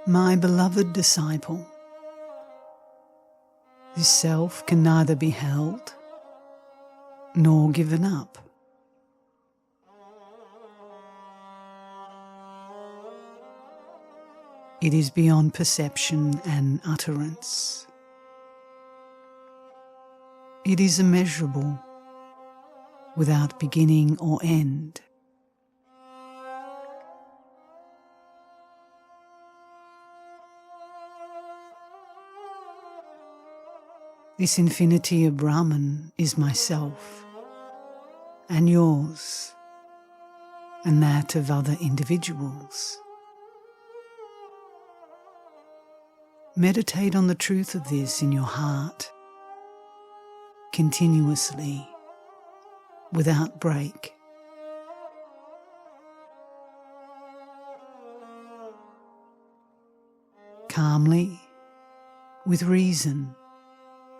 My beloved disciple, this self can neither be held nor given up. It is beyond perception and utterance. It is immeasurable, without beginning or end. This infinity of Brahman is myself, and yours, and that of other individuals. Meditate on the truth of this in your heart, continuously, without break. Calmly, with reason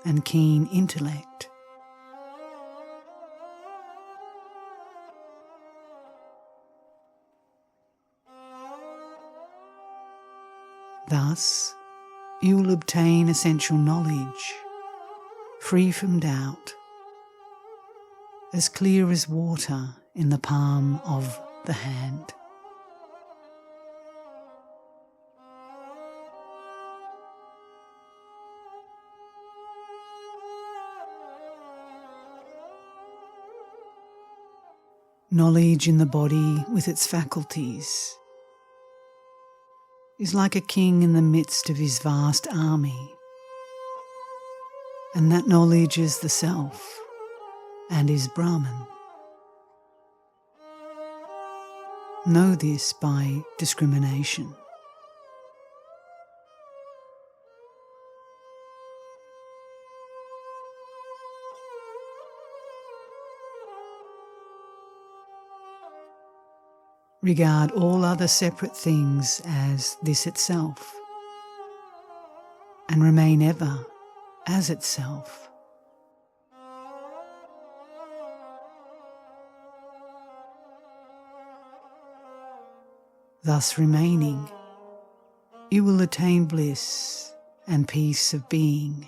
and keen intellect. Thus, you will obtain essential knowledge, free from doubt, as clear as water in the palm of the hand. Knowledge in the body with its faculties is like a king in the midst of his vast army, and that knowledge is the self and is Brahman. Know this by discrimination. Regard all other separate things as this itself, and remain ever as itself. Thus remaining, you will attain bliss and peace of being.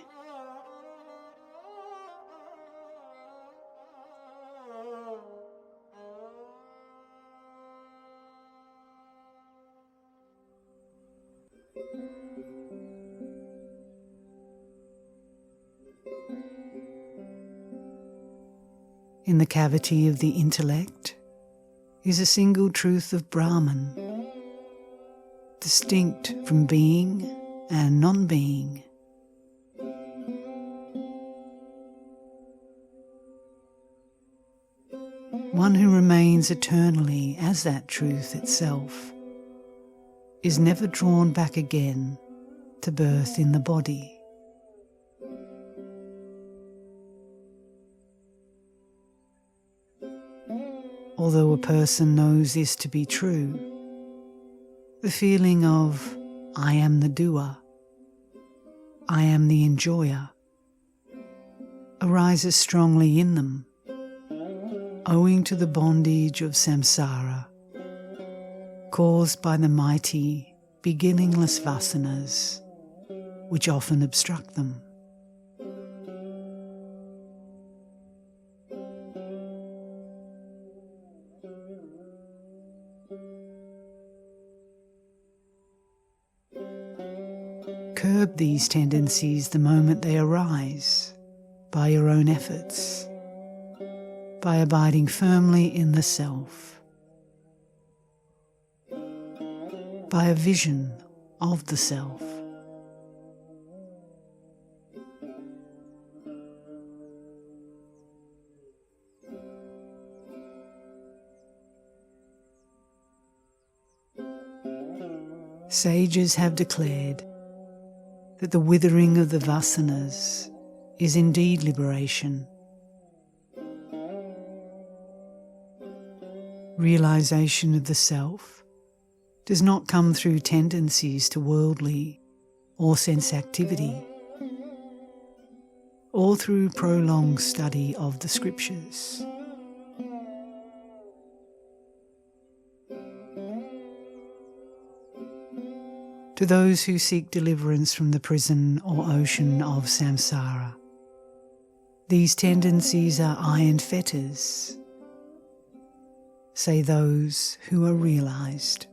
In the cavity of the intellect is a single truth of Brahman, distinct from being and non-being. One who remains eternally as that truth itself is never drawn back again to birth in the body. Although a person knows this to be true, the feeling of I am the doer, I am the enjoyer, arises strongly in them, owing to the bondage of samsara, caused by the mighty, beginningless vasanas, which often obstruct them. Curb these tendencies the moment they arise, by your own efforts, by abiding firmly in the self, by a vision of the self. Sages have declared that the withering of the vasanas is indeed liberation. Realization of the self does not come through tendencies to worldly or sense activity, or through prolonged study of the scriptures. to those who seek deliverance from the prison or ocean of samsara. These tendencies are iron fetters, say those who are realized.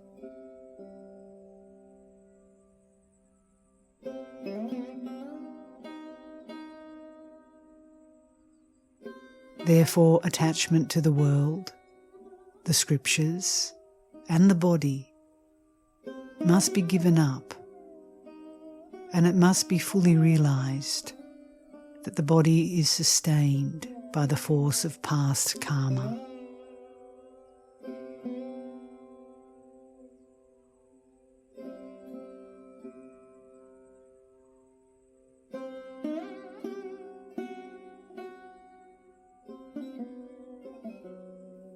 Therefore, attachment to the world, the scriptures, and the body must be given up, and it must be fully realized that the body is sustained by the force of past karma.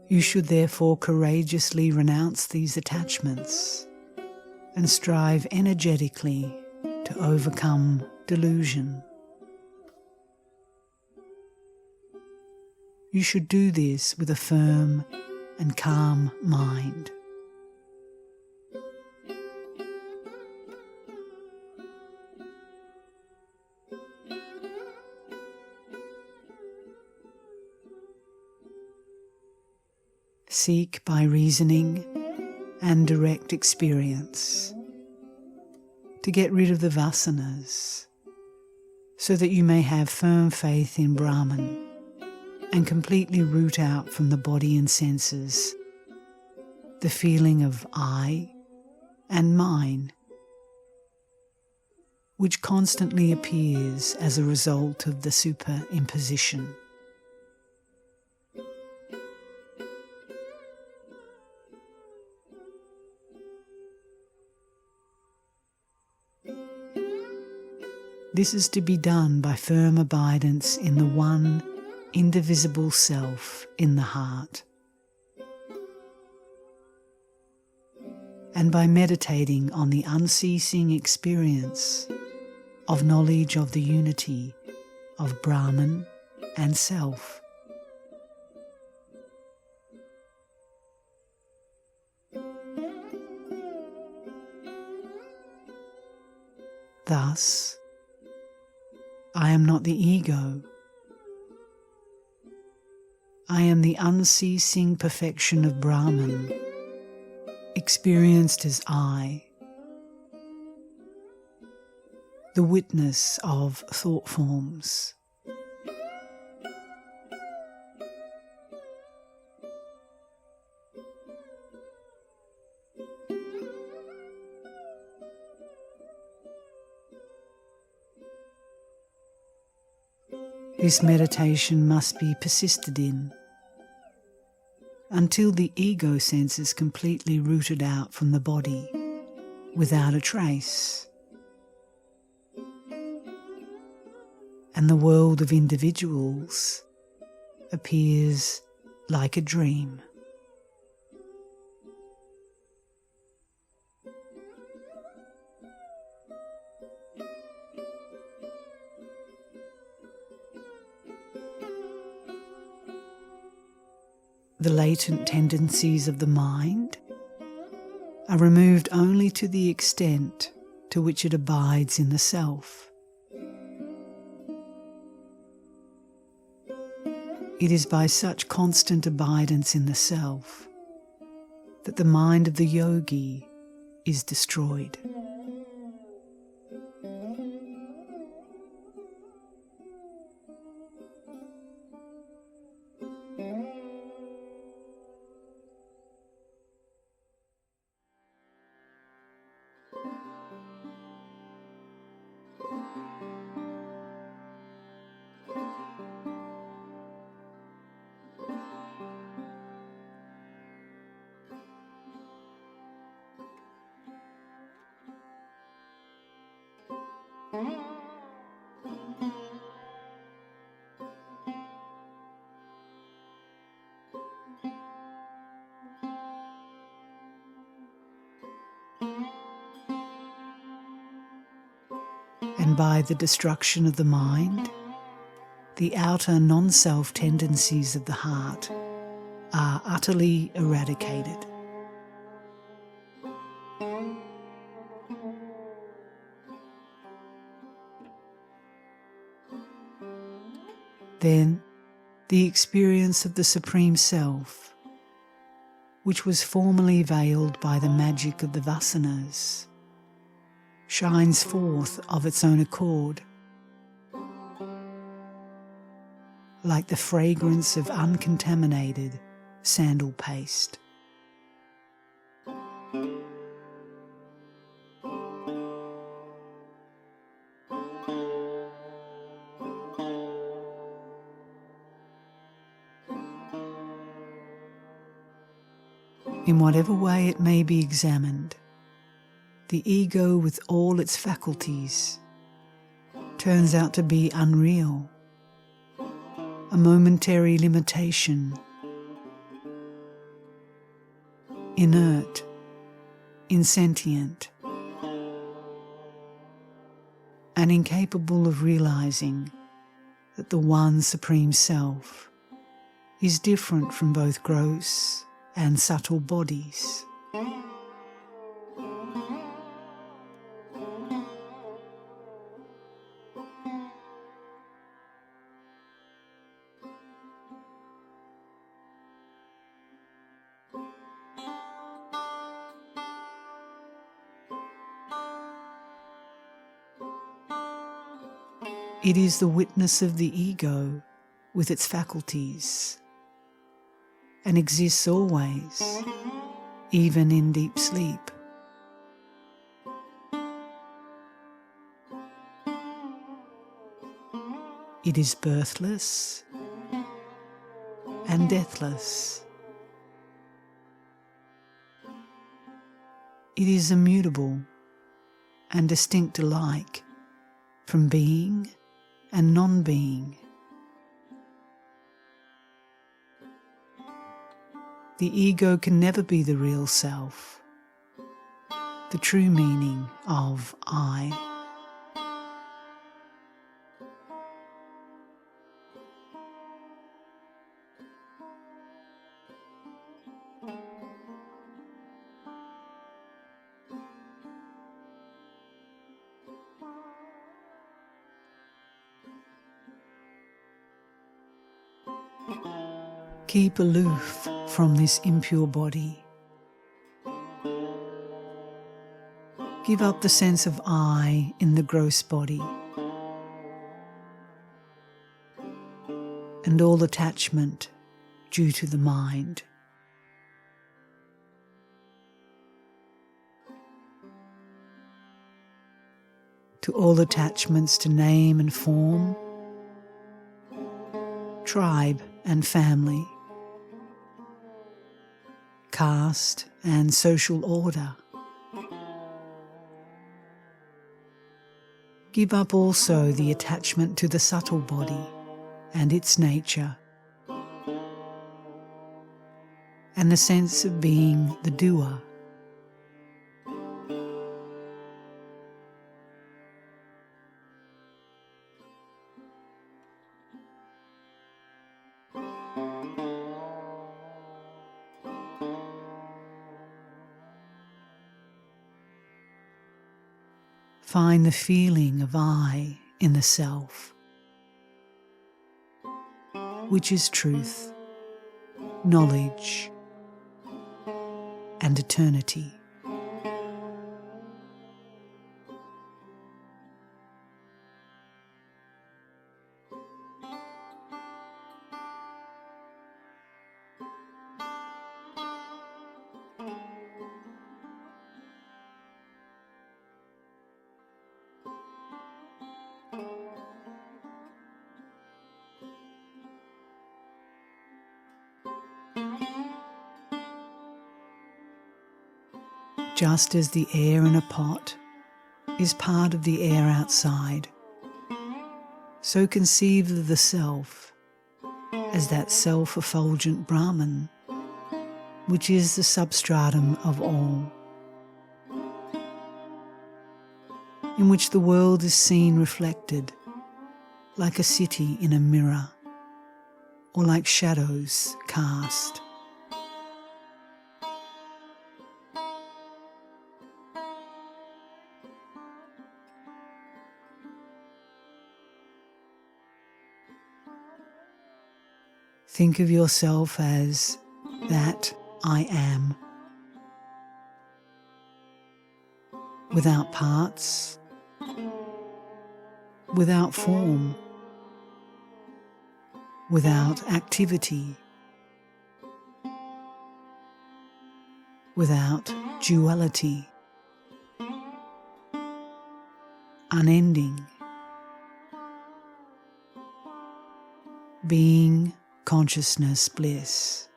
You should therefore courageously renounce these attachments and strive energetically to overcome delusion. You should do this with a firm and calm mind. Seek by reasoning and direct experience to get rid of the vasanas, so that you may have firm faith in Brahman and completely root out from the body and senses the feeling of I and mine, which constantly appears as a result of the superimposition. This is to be done by firm abidance in the one indivisible self in the heart, and by meditating on the unceasing experience of knowledge of the unity of Brahman and self. Thus, I am not the ego. I am the unceasing perfection of Brahman, experienced as I, the witness of thought forms. This meditation must be persisted in until the ego sense is completely rooted out from the body without a trace, and the world of individuals appears like a dream. The latent tendencies of the mind are removed only to the extent to which it abides in the self. It is by such constant abidance in the self that the mind of the yogi is destroyed. And by the destruction of the mind, the outer non-self tendencies of the heart are utterly eradicated. Then the experience of the Supreme Self, which was formerly veiled by the magic of the vasanas, shines forth of its own accord, like the fragrance of uncontaminated sandal paste. In whatever way it may be examined, the ego with all its faculties turns out to be unreal, a momentary limitation, inert, insentient, and incapable of realizing that the one Supreme Self is different from both gross and subtle bodies. It is the witness of the ego with its faculties, and exists always, even in deep sleep. It is birthless and deathless. It is immutable and distinct alike from being and non-being. The ego can never be the real self, the true meaning of I. Keep aloof from this impure body. Give up the sense of I in the gross body and all attachment due to the mind. To all attachments to name and form, tribe and family, caste and social order. Give up also the attachment to the subtle body and its nature, and the sense of being the doer. Find the feeling of I in the self, which is truth, knowledge, and eternity. Just as the air in a pot is part of the air outside, so conceive of the self as that self-effulgent Brahman, which is the substratum of all, in which the world is seen reflected like a city in a mirror, or like shadows cast. Think of yourself as that I am, without parts, without form, without activity, without duality, unending, being consciousness bliss.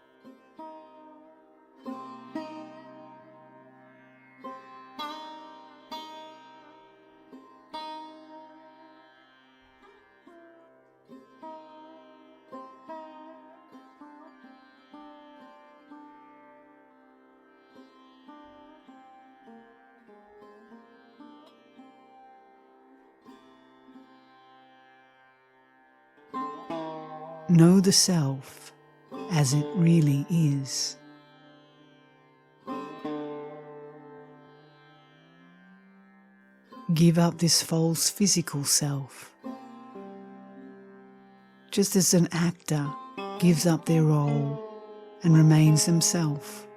Know the self as it really is. Give up this false physical self, just as an actor gives up their role and remains themselves.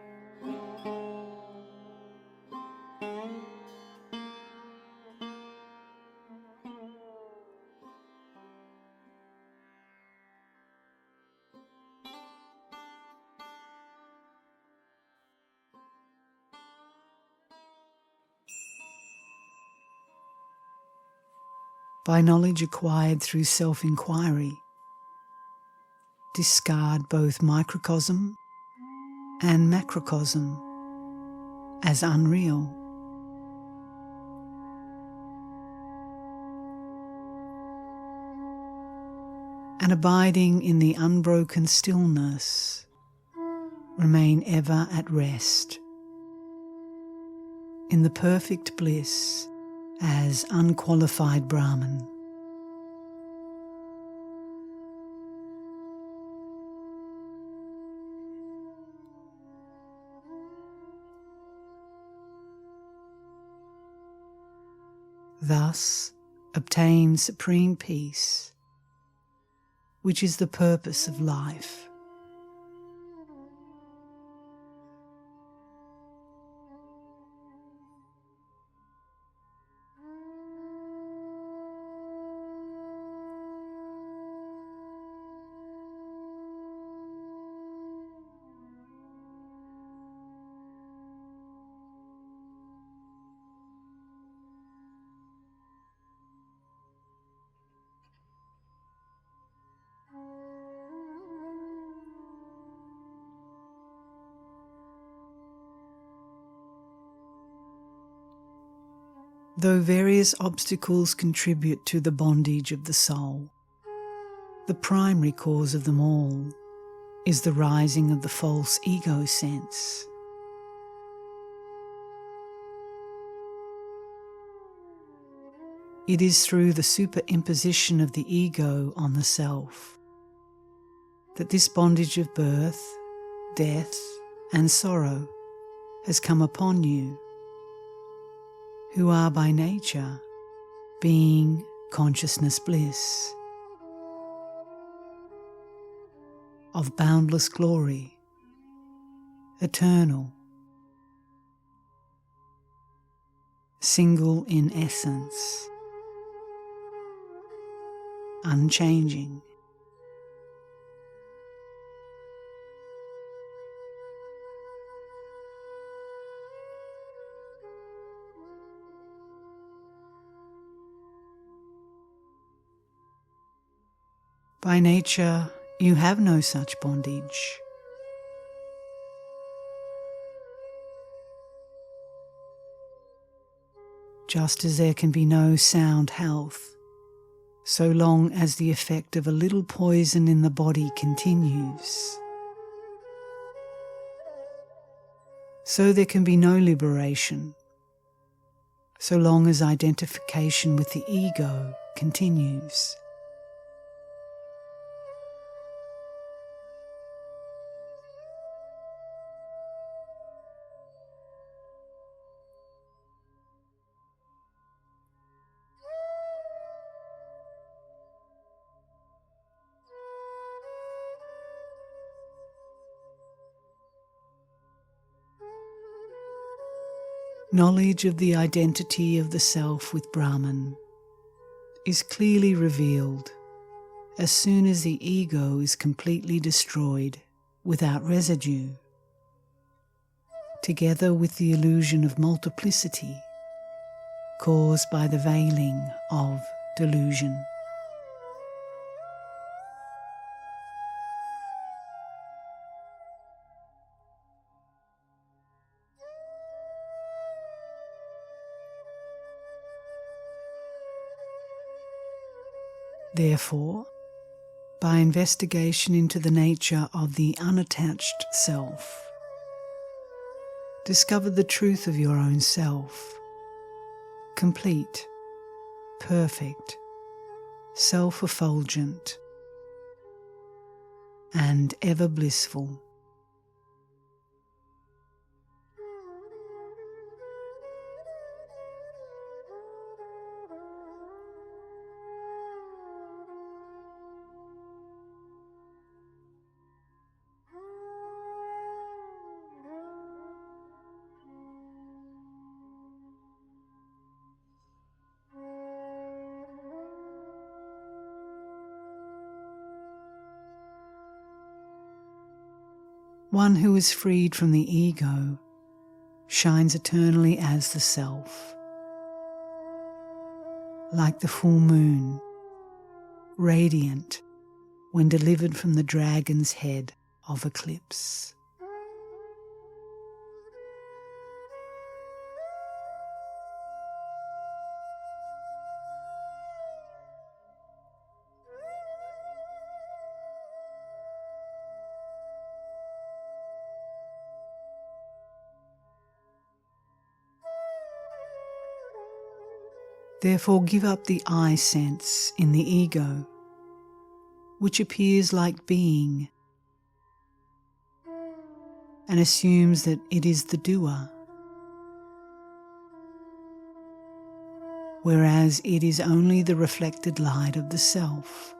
By knowledge acquired through self-inquiry, discard both microcosm and macrocosm as unreal. And abiding in the unbroken stillness, remain ever at rest, in the perfect bliss as unqualified Brahman. Thus obtain supreme peace, which is the purpose of life. Though various obstacles contribute to the bondage of the soul, the primary cause of them all is the rising of the false ego sense. It is through the superimposition of the ego on the self that this bondage of birth, death, and sorrow has come upon you, who are by nature being consciousness bliss, of boundless glory, eternal, single in essence, unchanging. By nature, you have no such bondage. Just as there can be no sound health, so long as the effect of a little poison in the body continues, so there can be no liberation, so long as identification with the ego continues. Knowledge of the identity of the self with Brahman is clearly revealed as soon as the ego is completely destroyed without residue, together with the illusion of multiplicity caused by the veiling of delusion. Therefore, by investigation into the nature of the unattached self, discover the truth of your own self, complete, perfect, self-effulgent, and ever blissful. One who is freed from the ego shines eternally as the self, like the full moon, radiant when delivered from the dragon's head of eclipse. Therefore give up the I sense in the ego, which appears like being and assumes that it is the doer, whereas it is only the reflected light of the self.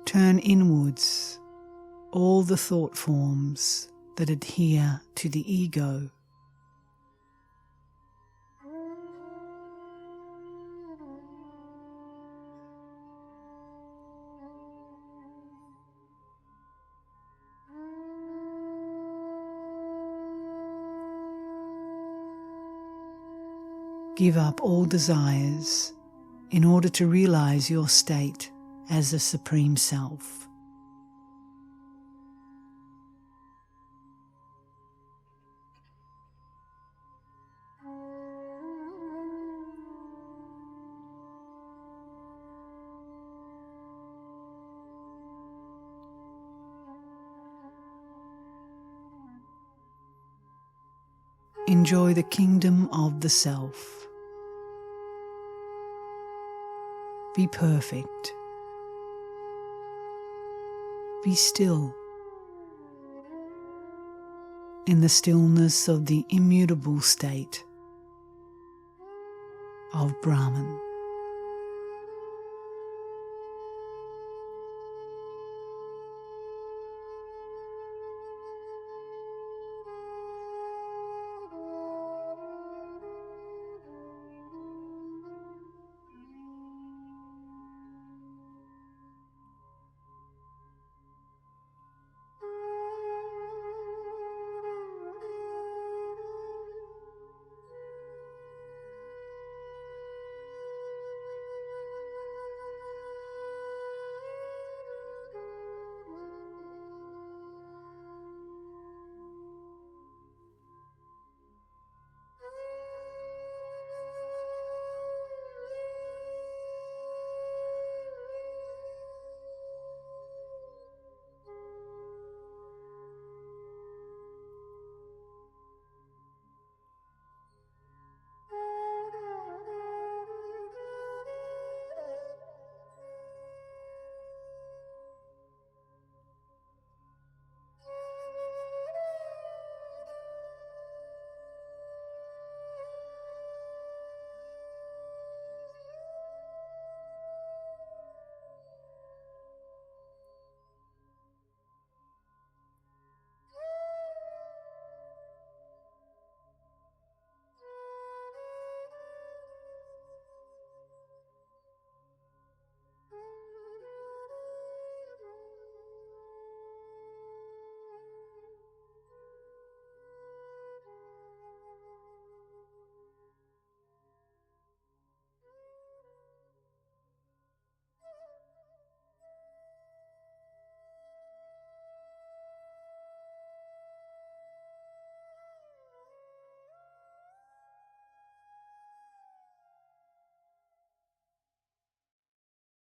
Turn inwards all the thought forms that adhere to the ego. Give up all desires in order to realize your state as the Supreme Self. Enjoy the kingdom of the self. Be perfect. Be still in the stillness of the immutable state of Brahman.